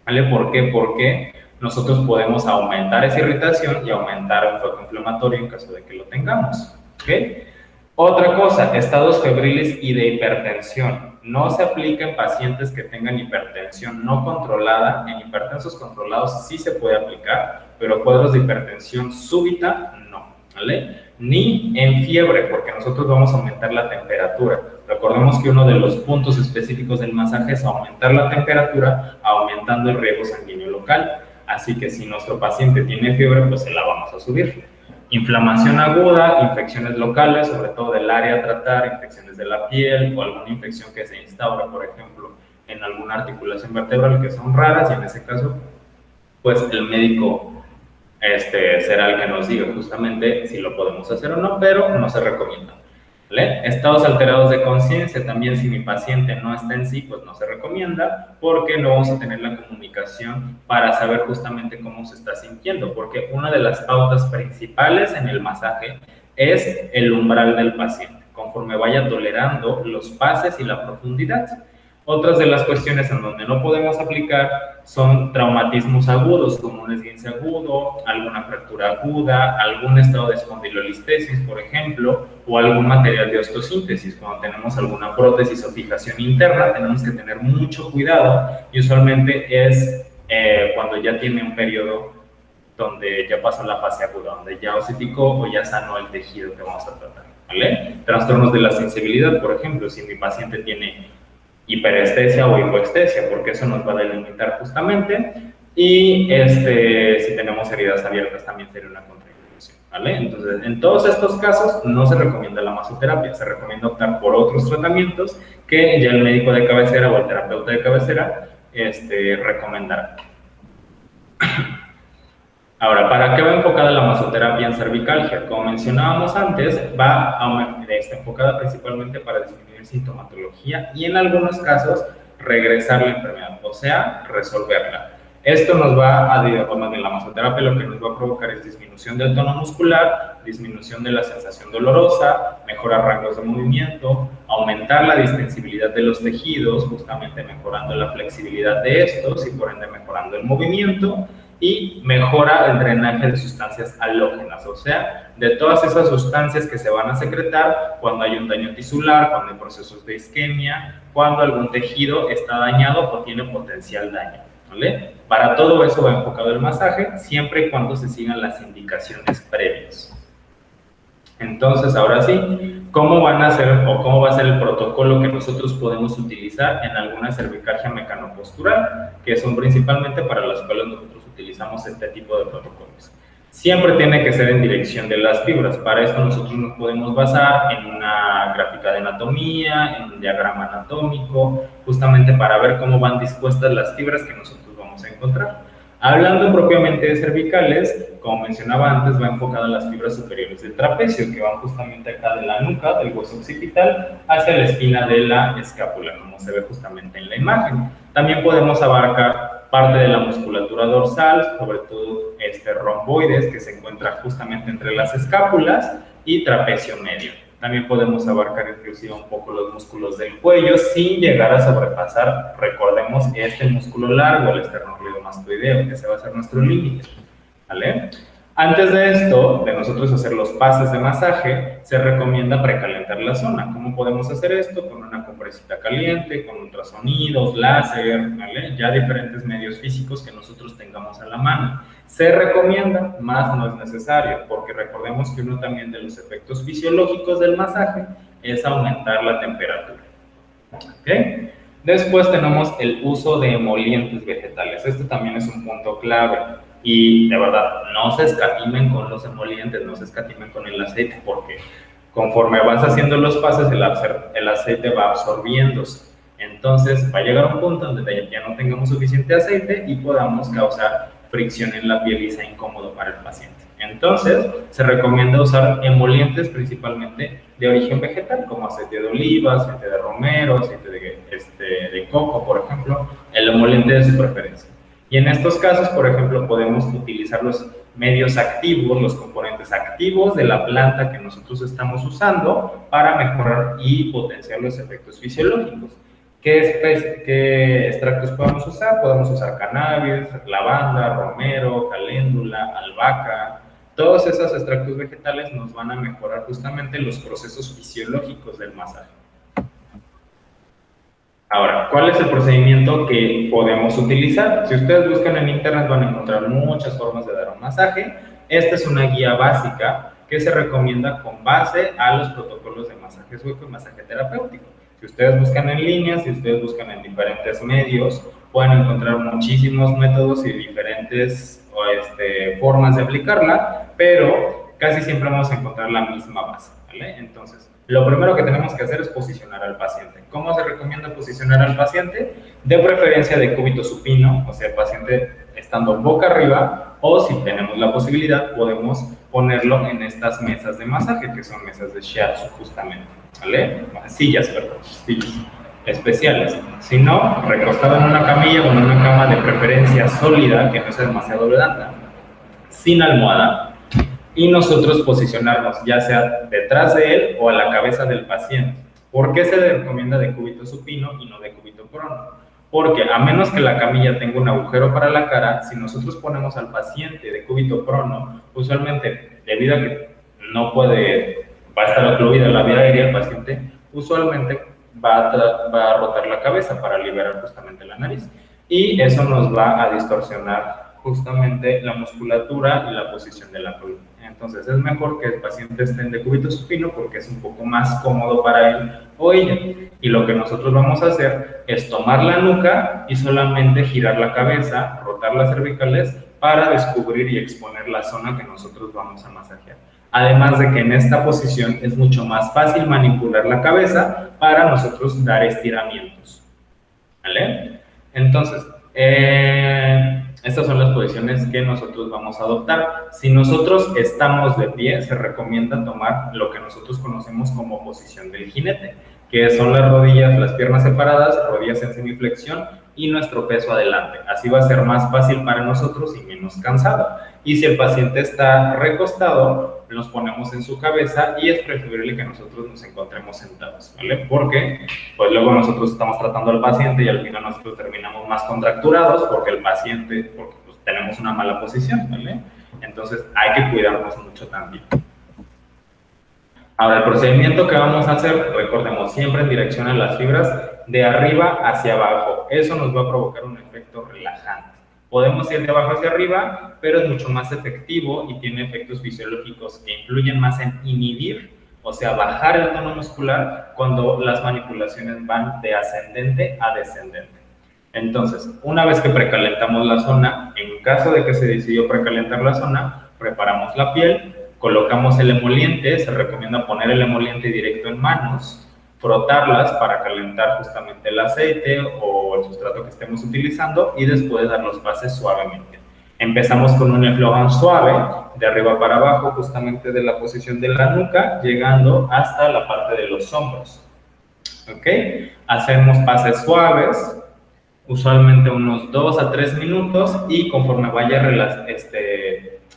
¿Vale? ¿Por qué? Porque nosotros podemos aumentar esa irritación y aumentar un foco inflamatorio en caso de que lo tengamos. ¿Okay? Otra cosa, estados febriles y de hipertensión. No se aplica en pacientes que tengan hipertensión no controlada. En hipertensos controlados sí se puede aplicar, pero cuadros de hipertensión súbita no, ¿vale? Ni en fiebre, porque nosotros vamos a aumentar la temperatura. Recordemos que uno de los puntos específicos del masaje es aumentar la temperatura, aumentando el riego sanguíneo local. Así que si nuestro paciente tiene fiebre, pues se la vamos a subir. Inflamación aguda, infecciones locales, sobre todo del área a tratar, infecciones de la piel o alguna infección que se instaura, por ejemplo, en alguna articulación vertebral, que son raras, y en ese caso, pues el médico será el que nos diga justamente si lo podemos hacer o no, pero no se recomienda. ¿Vale? Estados alterados de conciencia, también si mi paciente no está en sí, pues no se recomienda, porque no vamos a tener la comunicación para saber justamente cómo se está sintiendo, porque una de las pautas principales en el masaje es el umbral del paciente, conforme vaya tolerando los pases y la profundidad. Otras de las cuestiones en donde no podemos aplicar son traumatismos agudos, como un esguince agudo, alguna fractura aguda, algún estado de espondilolistesis, por ejemplo, o algún material de osteosíntesis. Cuando tenemos alguna prótesis o fijación interna, tenemos que tener mucho cuidado y usualmente es cuando ya tiene un periodo donde ya pasó la fase aguda, donde ya osificó o ya sanó el tejido que vamos a tratar, ¿vale? Trastornos de la sensibilidad, por ejemplo, si mi paciente tiene hiperestesia o hipoestesia, porque eso nos va a delimitar justamente, y si tenemos heridas abiertas también sería una contraindicación. ¿vale? Entonces, en todos estos casos no se recomienda la masoterapia, se recomienda optar por otros tratamientos que ya el médico de cabecera o el terapeuta de cabecera recomendará. Ahora, ¿para qué va enfocada la masoterapia en cervicalgia? Como mencionábamos antes, está enfocada principalmente para disminuir sintomatología y en algunos casos regresar la enfermedad, o sea, resolverla. Esto nos va a, en la masoterapia lo que nos va a provocar es disminución del tono muscular, disminución de la sensación dolorosa, mejorar rangos de movimiento, aumentar la distensibilidad de los tejidos, justamente mejorando la flexibilidad de estos y por ende mejorando el movimiento, y mejora el drenaje de sustancias halógenas, o sea, de todas esas sustancias que se van a secretar cuando hay un daño tisular, cuando hay procesos de isquemia, cuando algún tejido está dañado o tiene potencial daño, ¿vale? Para todo eso va enfocado el masaje, siempre y cuando se sigan las indicaciones previas. Entonces, ahora sí, ¿cómo van a ser o cómo va a ser el protocolo que nosotros podemos utilizar en alguna cervicalgia mecanopostural, que son principalmente para las cuales nosotros utilizamos este tipo de protocolos? Siempre tiene que ser en dirección de las fibras. Para esto nosotros nos podemos basar en una gráfica de anatomía, en un diagrama anatómico, justamente para ver cómo van dispuestas las fibras que nosotros vamos a encontrar. Hablando propiamente de cervicales, como mencionaba antes, va enfocada a las fibras superiores del trapecio, que van justamente acá de la nuca, del hueso occipital, hacia la espina de la escápula, como se ve justamente en la imagen. También podemos abarcar parte de la musculatura dorsal, sobre todo romboides, que se encuentra justamente entre las escápulas, y trapecio medio. También podemos abarcar inclusive un poco los músculos del cuello sin llegar a sobrepasar, recordemos, este músculo largo, el esternocleidomastoideo, que se va a ser nuestro límite, ¿vale? Antes de esto, de nosotros hacer los pases de masaje, se recomienda precalentar la zona. ¿Cómo podemos hacer esto? Con una compresita caliente, con ultrasonidos, láser, ¿vale? Ya diferentes medios físicos que nosotros tengamos a la mano. Se recomienda, más no es necesario, porque recordemos que uno también de los efectos fisiológicos del masaje es aumentar la temperatura. ¿Okay? Después tenemos el uso de emolientes vegetales. Este también es un punto clave. Y de verdad, no se escatimen con los emolientes, no se escatimen con el aceite, porque conforme vas haciendo los pases, el aceite va absorbiéndose. Entonces va a llegar un punto donde ya no tengamos suficiente aceite y podamos causar fricción en la piel y sea incómodo para el paciente. Entonces, se recomienda usar emolientes principalmente de origen vegetal, como aceite de oliva, aceite de romero, aceite de coco, por ejemplo, el emoliente de su preferencia. Y en estos casos, por ejemplo, podemos utilizar los medios activos, los componentes activos de la planta que nosotros estamos usando para mejorar y potenciar los efectos fisiológicos. ¿Qué extractos podemos usar? Podemos usar cannabis, lavanda, romero, caléndula, albahaca. Todos esos extractos vegetales nos van a mejorar justamente los procesos fisiológicos del masaje. Ahora, ¿cuál es el procedimiento que podemos utilizar? Si ustedes buscan en internet van a encontrar muchas formas de dar un masaje. Esta es una guía básica que se recomienda con base a los protocolos de masaje sueco y masaje terapéutico. Si ustedes buscan en línea, si ustedes buscan en diferentes medios, pueden encontrar muchísimos métodos y diferentes formas de aplicarla, pero casi siempre vamos a encontrar la misma base, ¿vale? Entonces, lo primero que tenemos que hacer es posicionar al paciente. ¿Cómo se recomienda posicionar al paciente? De preferencia de cúbito supino, o sea, el paciente estando boca arriba, o si tenemos la posibilidad, podemos ponerlo en estas mesas de masaje, que son mesas de shiatsu justamente, ¿vale? Sillas especiales. Si no, recostado en una camilla o en una cama de preferencia sólida, que no sea demasiado blanda, sin almohada, y nosotros posicionarnos ya sea detrás de él o a la cabeza del paciente. ¿Por qué se le recomienda de cúbito supino y no de cúbito prono? Porque a menos que la camilla tenga un agujero para la cara, si nosotros ponemos al paciente de cúbito prono, usualmente debido a que no va a estar ocluida la vía aérea, el paciente usualmente va a rotar la cabeza para liberar justamente la nariz, y eso nos va a distorsionar justamente la musculatura y la posición de la columna. Entonces es mejor que el paciente esté en decúbito supino porque es un poco más cómodo para él o ella. Y lo que nosotros vamos a hacer es tomar la nuca y solamente girar la cabeza, rotar las cervicales para descubrir y exponer la zona que nosotros vamos a masajear. Además de que en esta posición es mucho más fácil manipular la cabeza para nosotros dar estiramientos, ¿vale? Entonces, estas son las posiciones que nosotros vamos a adoptar. Si nosotros estamos de pie, se recomienda tomar lo que nosotros conocemos como posición del jinete, que son las rodillas, las piernas separadas, rodillas en semiflexión y nuestro peso adelante. Así va a ser más fácil para nosotros y menos cansado. Y si el paciente está recostado, nos ponemos en su cabeza y es preferible que nosotros nos encontremos sentados, ¿vale? Porque pues luego nosotros estamos tratando al paciente y al final nosotros terminamos más contracturados porque el paciente, porque pues, tenemos una mala posición, ¿vale? Entonces hay que cuidarnos mucho también. Ahora, el procedimiento que vamos a hacer, recordemos, siempre en dirección a las fibras, de arriba hacia abajo. Eso nos va a provocar un efecto relajante. Podemos ir de abajo hacia arriba, pero es mucho más efectivo y tiene efectos fisiológicos que influyen más en inhibir, o sea, bajar el tono muscular cuando las manipulaciones van de ascendente a descendente. Entonces, una vez que precalentamos la zona, en caso de que se decidió precalentar la zona, preparamos la piel, colocamos el emoliente, se recomienda poner el emoliente directo en manos, frotarlas para calentar justamente el aceite o el sustrato que estemos utilizando y después dar los pases suavemente. Empezamos con un effleurant suave, de arriba para abajo, justamente de la posición de la nuca, llegando hasta la parte de los hombros. ¿Ok? Hacemos pases suaves, usualmente unos 2 a 3 minutos y conforme vaya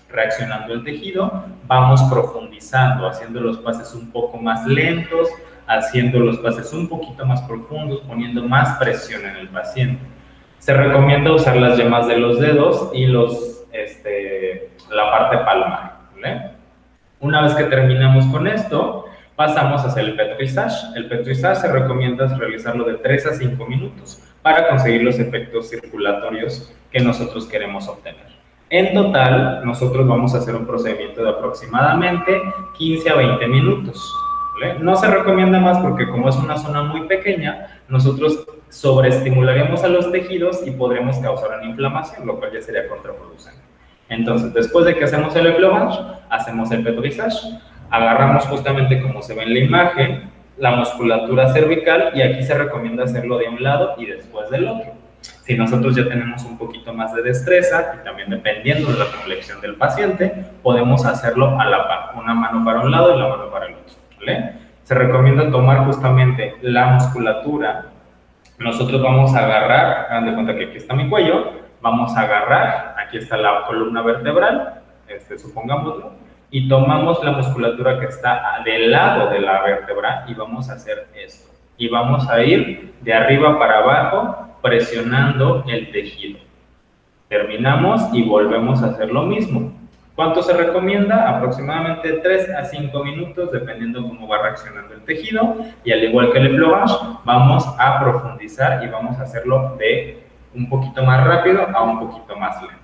reaccionando el tejido, vamos profundizando, haciendo los pases un poco más lentos, haciendo los pases un poquito más profundos, poniendo más presión en el paciente. Se recomienda usar las yemas de los dedos y la parte palmar, ¿vale? Una vez que terminamos con esto, pasamos a hacer el petrissage. El petrissage se recomienda realizarlo de 3 a 5 minutos para conseguir los efectos circulatorios que nosotros queremos obtener. En total, nosotros vamos a hacer un procedimiento de aproximadamente 15 a 20 minutos. ¿Vale? No se recomienda más porque como es una zona muy pequeña, nosotros sobreestimularemos a los tejidos y podremos causar una inflamación, lo cual ya sería contraproducente. Entonces, después de que hacemos el effleurant, hacemos el petrissage, agarramos justamente como se ve en la imagen, la musculatura cervical y aquí se recomienda hacerlo de un lado y después del otro. Si nosotros ya tenemos un poquito más de destreza y también dependiendo de la complexión del paciente, podemos hacerlo a la par, una mano para un lado y la mano para el otro, ¿vale? Se recomienda tomar justamente la musculatura. Nosotros vamos a agarrar, hagan de cuenta que aquí está mi cuello, vamos a agarrar, aquí está la columna vertebral, supongámoslo, y tomamos la musculatura que está del lado de la vértebra y vamos a hacer esto. Y vamos a ir de arriba para abajo presionando el tejido. Terminamos y volvemos a hacer lo mismo. ¿Cuánto se recomienda? Aproximadamente 3 a 5 minutos, dependiendo cómo va reaccionando el tejido. Y al igual que el effleurant, vamos a profundizar y vamos a hacerlo de un poquito más rápido a un poquito más lento.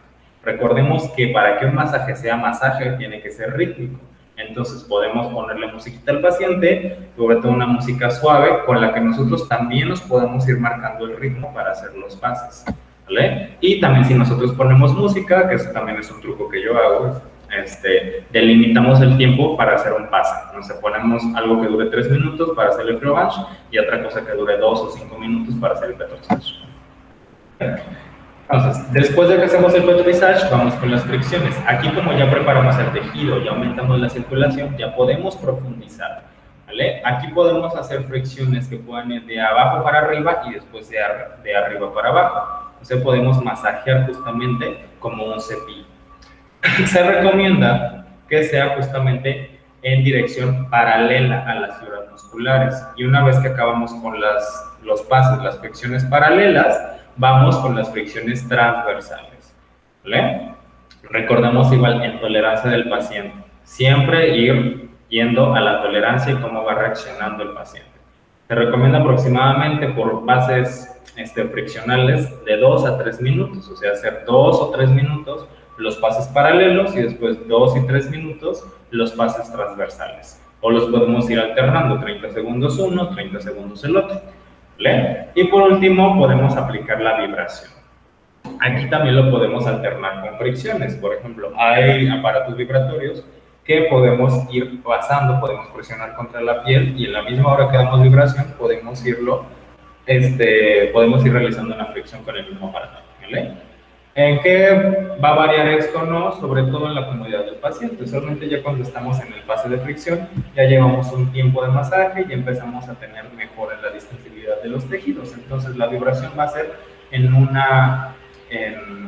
Recordemos que para que un masaje sea masaje, tiene que ser rítmico. Entonces podemos ponerle musiquita al paciente, sobre todo una música suave, con la que nosotros también nos podemos ir marcando el ritmo para hacer los pases, ¿vale? Y también si nosotros ponemos música, que eso también es un truco que yo hago, delimitamos el tiempo para hacer un pase. Nos ponemos algo que dure 3 minutos para hacer el effleurant y otra cosa que dure 2 o 5 minutos para hacer el petrissage. Entonces, después de que hacemos el petrissage, vamos con las fricciones. Aquí, como ya preparamos el tejido y aumentamos la circulación, ya podemos profundizar, ¿vale? Aquí podemos hacer fricciones que puedan ir de abajo para arriba y después de arriba para abajo. O sea, podemos masajear justamente como un cepillo. Se recomienda que sea justamente en dirección paralela a las fibras musculares. Y una vez que acabamos con los pases, las fricciones paralelas, vamos con las fricciones transversales, ¿vale? Recordemos igual en tolerancia del paciente, siempre ir yendo a la tolerancia y cómo va reaccionando el paciente. Se recomienda aproximadamente por pases friccionales de 2 a 3 minutos, o sea, hacer 2 o 3 minutos los pases paralelos y después 2 y 3 minutos los pases transversales. O los podemos ir alternando, 30 segundos uno, 30 segundos el otro. ¿Vale? Y por último podemos aplicar la vibración. Aquí también lo podemos alternar con fricciones. Por ejemplo, hay aparatos vibratorios que podemos ir pasando, podemos presionar contra la piel y en la misma hora que damos vibración podemos podemos ir realizando una fricción con el mismo aparato, ¿vale? ¿En qué va a variar esto? No, sobre todo en la comodidad del paciente. Solamente ya cuando estamos en el fase de fricción, ya llevamos un tiempo de masaje y empezamos a tener mejora en la distensibilidad de los tejidos. Entonces la vibración va a ser en una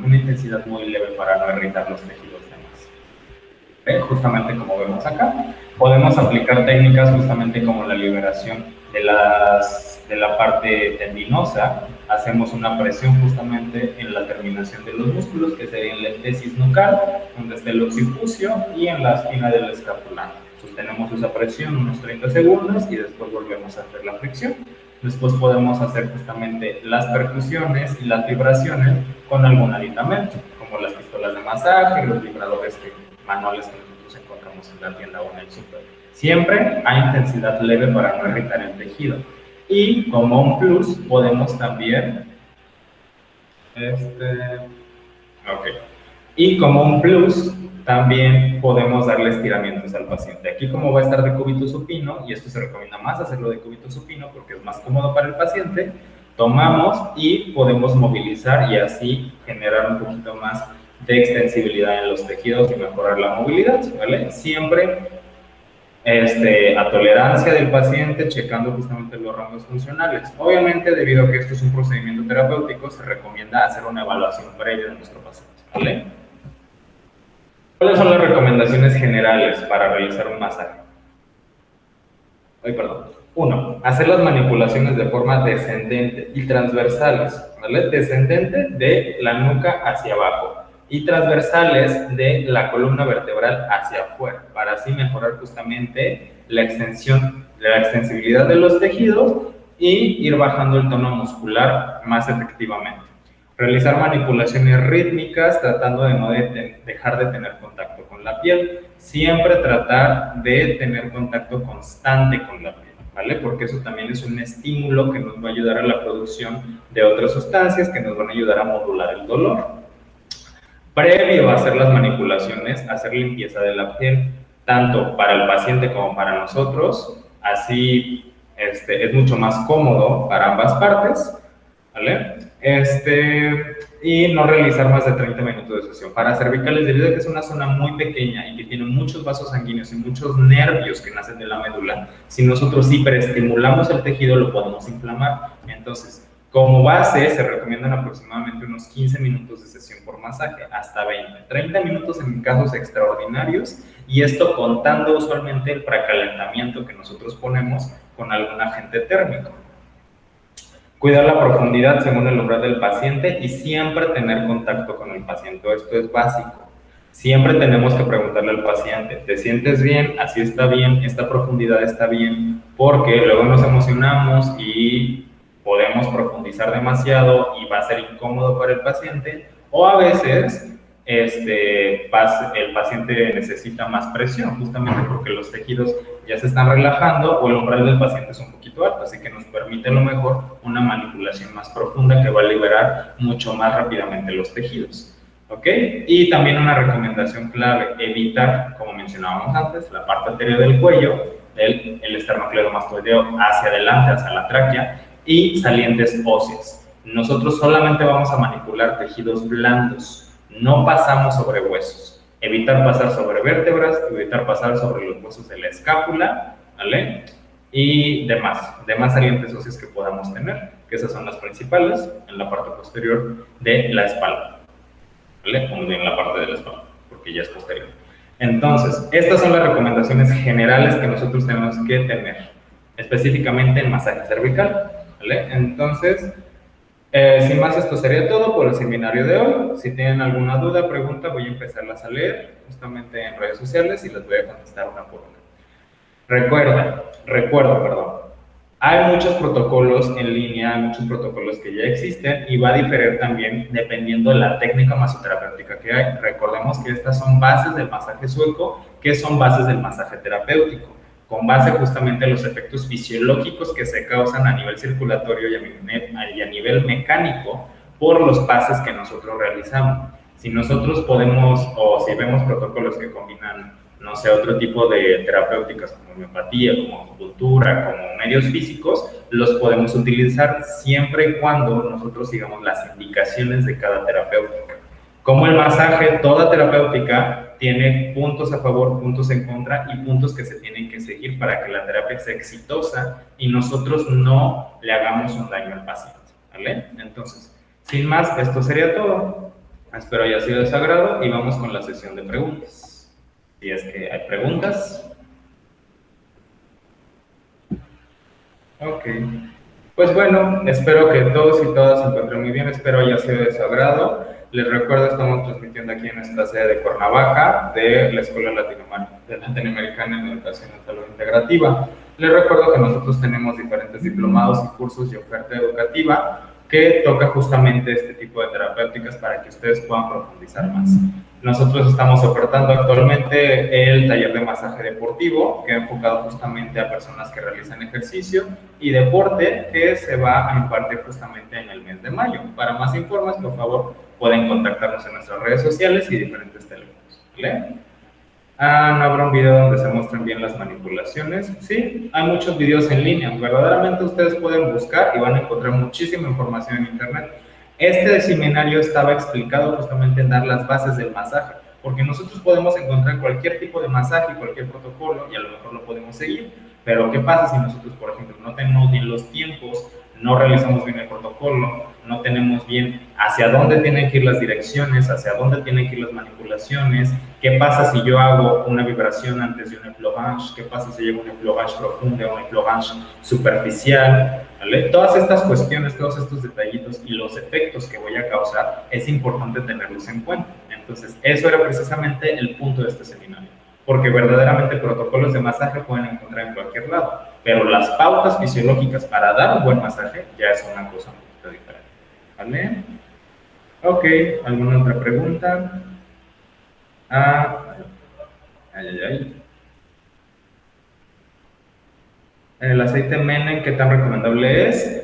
intensidad muy leve para no irritar los tejidos demás. Justamente como vemos acá, podemos aplicar técnicas justamente como la liberación de la parte tendinosa. Hacemos una presión justamente en la terminación de los músculos, que sería en la epífisis nucal, donde está el occipucio, y en la espina del escapular. Sostenemos esa presión unos 30 segundos y después volvemos a hacer la fricción. Después podemos hacer justamente las percusiones y las vibraciones con algún aditamento, como las pistolas de masaje, los vibradores manuales que nosotros encontramos en la tienda o en el súper. Siempre a intensidad leve para no irritar el tejido. Y como un plus podemos también, Y como un plus también podemos darle estiramientos al paciente. Aquí como va a estar de cúbito supino, y esto se recomienda más hacerlo de cúbito supino porque es más cómodo para el paciente, tomamos y podemos movilizar y así generar un poquito más de extensibilidad en los tejidos y mejorar la movilidad, ¿vale? Siempre a tolerancia del paciente, checando justamente los rangos funcionales. Obviamente, debido a que esto es un procedimiento terapéutico, se recomienda hacer una evaluación previa de nuestro paciente, ¿vale? ¿Cuáles son las recomendaciones generales para realizar un masaje? Uno, hacer las manipulaciones de forma descendente y transversales, ¿vale? Descendente de la nuca hacia abajo y transversales de la columna vertebral hacia afuera, para así mejorar justamente la extensibilidad de los tejidos y ir bajando el tono muscular más efectivamente. Realizar manipulaciones rítmicas tratando de no dejar de tener contacto con la piel. Siempre tratar de tener contacto constante con la piel, ¿vale? Porque eso también es un estímulo que nos va a ayudar a la producción de otras sustancias que nos van a ayudar a modular el dolor. Previo a hacer las manipulaciones, hacer limpieza de la piel, tanto para el paciente como para nosotros. Así es mucho más cómodo para ambas partes, ¿vale? Y no realizar más de 30 minutos de sesión. Para cervicales, debido a que es una zona muy pequeña y que tiene muchos vasos sanguíneos y muchos nervios que nacen de la médula, si nosotros hiperestimulamos el tejido, lo podemos inflamar. Entonces, como base, se recomiendan aproximadamente unos 15 minutos de sesión por masaje, hasta 20. 30 minutos en casos extraordinarios, y esto contando usualmente el precalentamiento que nosotros ponemos con algún agente térmico. Cuidar la profundidad según el umbral del paciente y siempre tener contacto con el paciente. Esto es básico. Siempre tenemos que preguntarle al paciente, ¿te sientes bien? ¿Así está bien? ¿Esta profundidad está bien? Porque luego nos emocionamos y podemos profundizar demasiado y va a ser incómodo para el paciente, o a veces el paciente necesita más presión, justamente porque los tejidos ya se están relajando o el umbral del paciente es un poquito alto, así que nos permite a lo mejor una manipulación más profunda que va a liberar mucho más rápidamente los tejidos. ¿Ok? Y también una recomendación clave, evitar, como mencionábamos antes, la parte anterior del cuello, el esternocleidomastoideo hacia adelante, hacia la tráquea, y salientes óseas. Nosotros solamente vamos a manipular tejidos blandos, no pasamos sobre huesos. Evitar pasar sobre vértebras, evitar pasar sobre los huesos de la escápula, ¿vale? Y demás salientes óseas que podamos tener, que esas son las principales en la parte posterior de la espalda, ¿vale? O en la parte de la espalda, porque ya es posterior. Entonces, estas son las recomendaciones generales que nosotros tenemos que tener, específicamente en masaje cervical, ¿vale? Entonces, sin más, esto sería todo por el seminario de hoy. Si tienen alguna duda, pregunta, voy a empezarlas a leer justamente en redes sociales y les voy a contestar una por una. Recuerdo, hay muchos protocolos en línea, hay muchos protocolos que ya existen y va a diferir también dependiendo de la técnica masoterapéutica que hay. Recordemos que estas son bases del masaje sueco, que son bases del masaje terapéutico, con base justamente en los efectos fisiológicos que se causan a nivel circulatorio y a nivel mecánico por los pases que nosotros realizamos. Si nosotros podemos, o si vemos protocolos que combinan, no sé, otro tipo de terapéuticas como homeopatía, como acupuntura, como medios físicos, los podemos utilizar siempre y cuando nosotros sigamos las indicaciones de cada terapéutica. Como el masaje, toda terapéutica tiene puntos a favor, puntos en contra y puntos que se tienen que seguir para que la terapia sea exitosa y nosotros no le hagamos un daño al paciente, ¿vale? Entonces, sin más, esto sería todo. Espero haya sido de su agrado y vamos con la sesión de preguntas. Si es que hay preguntas. Ok. Pues bueno, espero que todos y todas se encuentren muy bien, espero haya sido de su agrado. Les recuerdo, estamos transmitiendo aquí en esta sede de Cuernavaca, de la Escuela Latinoamericana en Educación en Salud Integrativa. Les recuerdo que nosotros tenemos diferentes diplomados y cursos y oferta educativa que toca justamente este tipo de terapéuticas para que ustedes puedan profundizar más. Nosotros estamos ofertando actualmente el taller de masaje deportivo, que ha enfocado justamente a personas que realizan ejercicio y deporte, que se va a impartir justamente en el mes de mayo. Para más informes, por favor, pueden contactarnos en nuestras redes sociales y diferentes teléfonos, ¿vale? ¿No habrá un video donde se muestren bien las manipulaciones? Sí, hay muchos videos en línea. Verdaderamente ustedes pueden buscar y van a encontrar muchísima información en internet. Este seminario estaba explicado justamente en dar las bases del masaje, porque nosotros podemos encontrar cualquier tipo de masaje, cualquier protocolo, y a lo mejor lo podemos seguir, pero ¿qué pasa si nosotros, por ejemplo, no tenemos bien los tiempos, no realizamos bien el protocolo, no tenemos bien hacia dónde tienen que ir las direcciones, hacia dónde tienen que ir las manipulaciones? ¿Qué pasa si yo hago una vibración antes de un effleurage? ¿Qué pasa si llevo un effleurage profundo o un effleurage superficial? ¿Vale? Todas estas cuestiones, todos estos detallitos y los efectos que voy a causar, es importante tenerlos en cuenta. Entonces, eso era precisamente el punto de este seminario, porque verdaderamente protocolos de masaje pueden encontrar en cualquier lado, pero las pautas fisiológicas para dar un buen masaje ya es una cosa muy diferente. ¿Vale? Ok, ¿alguna otra pregunta? El aceite Menem, ¿qué tan recomendable es?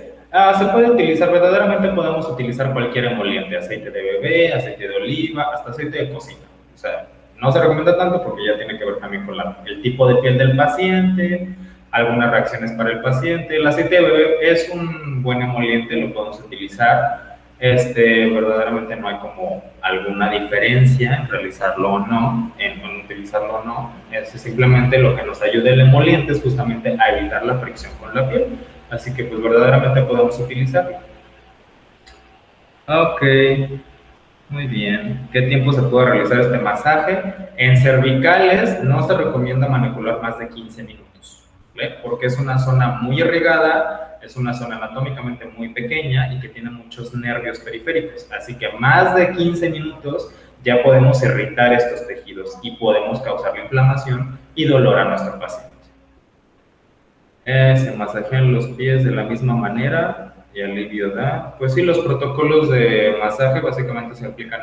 Se puede utilizar, verdaderamente podemos utilizar cualquier emoliente, aceite de bebé, aceite de oliva, hasta aceite de cocina. O sea, no se recomienda tanto porque ya tiene que ver también con el tipo de piel del paciente, algunas reacciones para el paciente. El aceite de bebé es un buen emoliente, lo podemos utilizar. Verdaderamente no hay como alguna diferencia en realizarlo o no, en utilizarlo o no. Es simplemente lo que nos ayuda el emoliente es justamente a evitar la fricción con la piel. Así que pues verdaderamente podemos utilizarlo. Ok, muy bien. ¿Qué tiempo se puede realizar este masaje? En cervicales no se recomienda manipular más de 15 minutos, ¿vale? Porque es una zona muy irrigada, es una zona anatómicamente muy pequeña y que tiene muchos nervios periféricos. Así que más de 15 minutos ya podemos irritar estos tejidos y podemos causar inflamación y dolor a nuestro paciente. Se masajean los pies de la misma manera y alivio da. Pues sí, los protocolos de masaje básicamente se aplican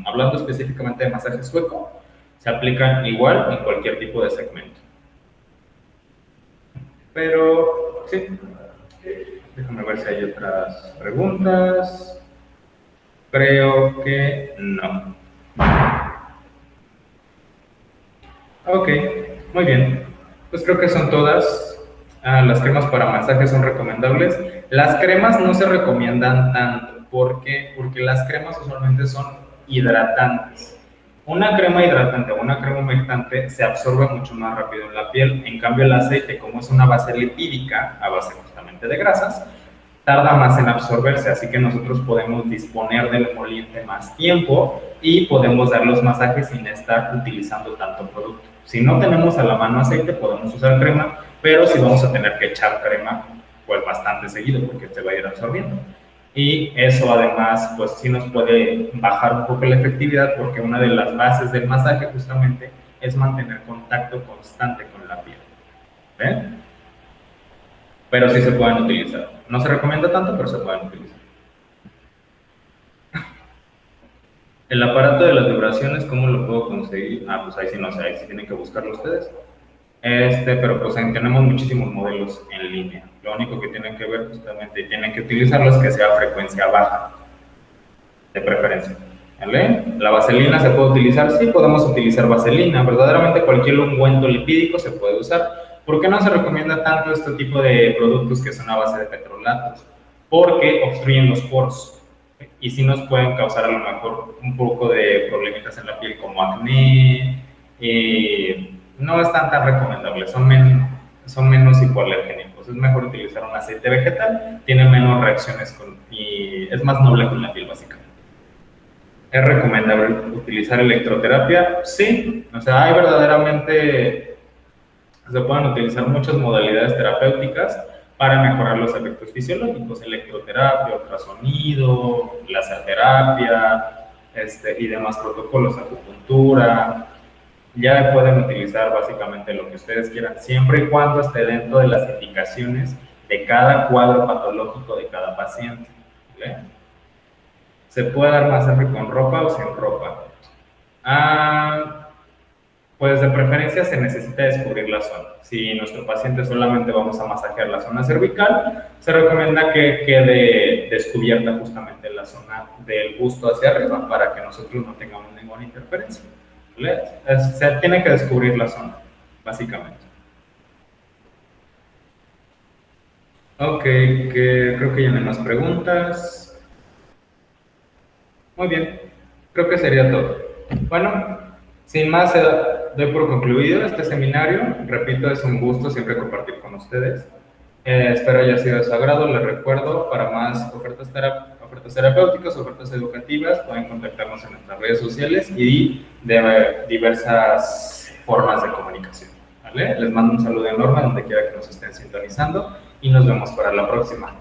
hablando específicamente de masaje sueco, se aplican igual en cualquier tipo de segmento. Pero sí, déjame ver si hay otras preguntas. Creo que no. Ok, muy bien. Pues creo que son todas. Las cremas para masaje son recomendables. Las cremas no se recomiendan tanto. ¿Por qué? Porque las cremas usualmente son hidratantes. Una crema hidratante o una crema humectante se absorbe mucho más rápido en la piel. En cambio, el aceite, como es una base lipídica, a base justamente de grasas, tarda más en absorberse, así que nosotros podemos disponer del emoliente más tiempo y podemos dar los masajes sin estar utilizando tanto producto. Si no tenemos a la mano aceite, podemos usar crema, pero sí vamos a tener que echar crema pues bastante seguido porque se va a ir absorbiendo. Y eso además pues sí nos puede bajar un poco la efectividad porque una de las bases del masaje justamente es mantener contacto constante con la piel. ¿Ven? Pero sí se pueden utilizar. No se recomienda tanto, pero se pueden utilizar. El aparato de las vibraciones, ¿cómo lo puedo conseguir? Pues ahí sí no sé, ahí sí tienen que buscarlo ustedes. Pero pues tenemos muchísimos modelos en línea. Lo único que tienen que ver justamente, tienen que utilizarlos que sea frecuencia baja, de preferencia. ¿Vale? La vaselina se puede utilizar, sí podemos utilizar vaselina, verdaderamente cualquier ungüento lipídico se puede usar. ¿Por qué no se recomienda tanto este tipo de productos que son a base de petrolatos? Porque obstruyen los poros y sí nos pueden causar a lo mejor un poco de problemitas en la piel como acné, no están tan recomendables, son menos hipoalergénicos. Es mejor utilizar un aceite vegetal, tiene menos reacciones y es más noble con la piel básicamente. ¿Es recomendable utilizar electroterapia? Sí, o sea, hay verdaderamente, se pueden utilizar muchas modalidades terapéuticas para mejorar los efectos fisiológicos, electroterapia, ultrasonido, láser terapia, y demás protocolos, acupuntura. Ya pueden utilizar básicamente lo que ustedes quieran, siempre y cuando esté dentro de las indicaciones de cada cuadro patológico de cada paciente. ¿Vale? ¿Se puede dar masaje con ropa o sin ropa? Pues de preferencia se necesita descubrir la zona. Si nuestro paciente solamente vamos a masajear la zona cervical, se recomienda que quede descubierta justamente la zona del busto hacia arriba para que nosotros no tengamos ninguna interferencia. ¿Vale? Se tiene que descubrir la zona, básicamente. Ok, creo que ya no hay más preguntas. Muy bien, creo que sería todo. Bueno, sin más, doy por concluido este seminario. Repito, es un gusto siempre compartir con ustedes. Espero haya sido de su agrado. Les recuerdo, para más ofertas terapéuticas, ofertas educativas, pueden contactarnos en nuestras redes sociales y de diversas formas de comunicación. ¿Vale? Les mando un saludo enorme donde quiera que nos estén sintonizando y nos vemos para la próxima.